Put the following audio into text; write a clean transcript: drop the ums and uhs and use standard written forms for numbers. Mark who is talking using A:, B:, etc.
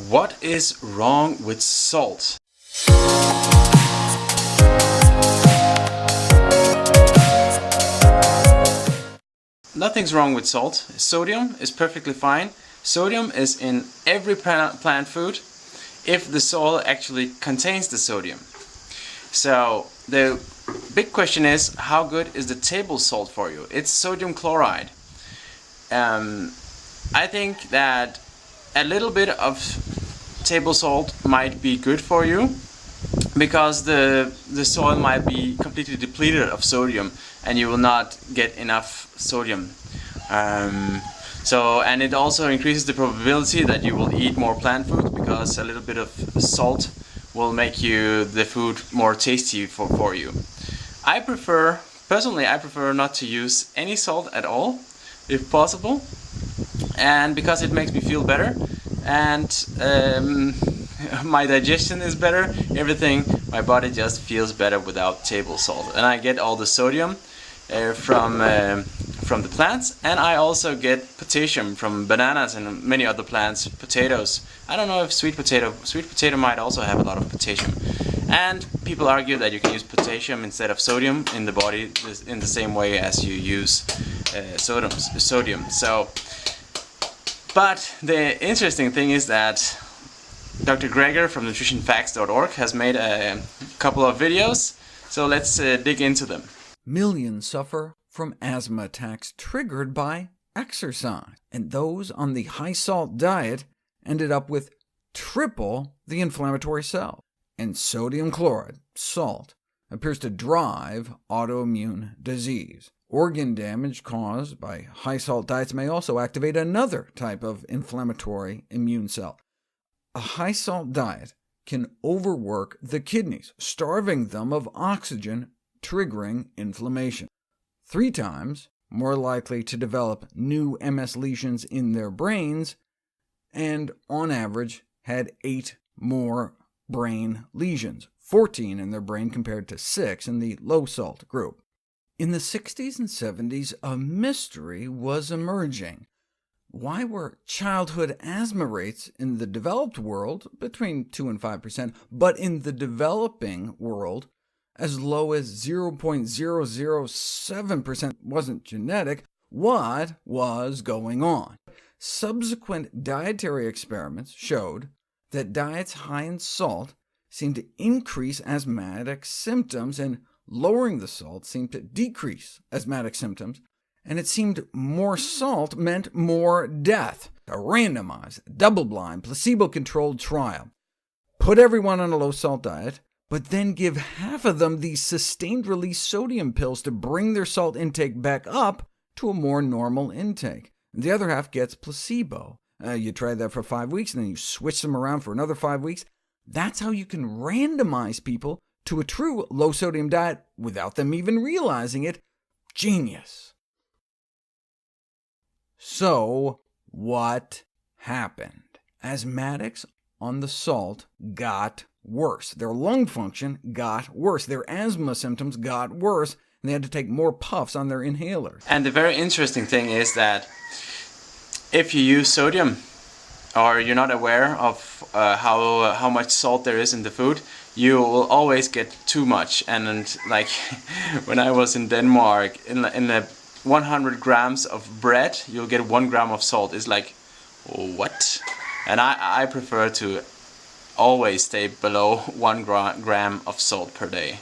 A: What is wrong with salt? Nothing's wrong with salt. Sodium is perfectly fine. Sodium is in every plant food if the soil actually contains the sodium. So the big question is, how good is the table salt for you? It's sodium chloride. I think that a little bit of table salt might be good for you because the soil might be completely depleted of sodium and you will not get enough sodium. And it also increases the probability that you will eat more plant food because a little bit of salt will make the food more tasty for you. Personally I prefer not to use any salt at all if possible, and because it makes me feel better and my digestion is better, my body just feels better without table salt, and I get all the sodium from the plants, and I also get potassium from bananas and many other plants, potatoes. I don't know if sweet potato might also have a lot of potassium. And people argue that you can use potassium instead of sodium in the body in the same way as you use sodium. But the interesting thing is that Dr. Greger from nutritionfacts.org has made a couple of videos, so let's dig into them.
B: Millions suffer from asthma attacks triggered by exercise, and those on the high-salt diet ended up with triple the inflammatory cells. And sodium chloride, salt, appears to drive autoimmune disease. Organ damage caused by high-salt diets may also activate another type of inflammatory immune cell. A high-salt diet can overwork the kidneys, starving them of oxygen, triggering inflammation. 3 times more likely to develop new MS lesions in their brains, and on average had 8 more brain lesions, 14 in their brain compared to 6 in the low-salt group. In the 60s and 70s, a mystery was emerging. Why were childhood asthma rates in the developed world between 2 and 5%, but in the developing world as low as 0.007% wasn't genetic? What was going on? Subsequent dietary experiments showed that diets high in salt seemed to increase asthmatic symptoms, and lowering the salt seemed to decrease asthmatic symptoms, and it seemed more salt meant more death. A randomized, double-blind, placebo-controlled trial. Put everyone on a low-salt diet, but then give half of them these sustained-release sodium pills to bring their salt intake back up to a more normal intake. The other half gets placebo. You try that for 5 weeks, and then you switch them around for another 5 weeks. That's how you can randomize people to a true low-sodium diet without them even realizing it. Genius! So, what happened? Asthmatics on the salt got worse. Their lung function got worse. Their asthma symptoms got worse, and they had to take more puffs on their inhalers.
A: And the very interesting thing is that if you use sodium, or you're not aware of how much salt there is in the food, you will always get too much. And like when I was in Denmark, in the 100 grams of bread, you'll get 1 gram of salt. It's like, what? And I prefer to always stay below 1 gram of salt per day.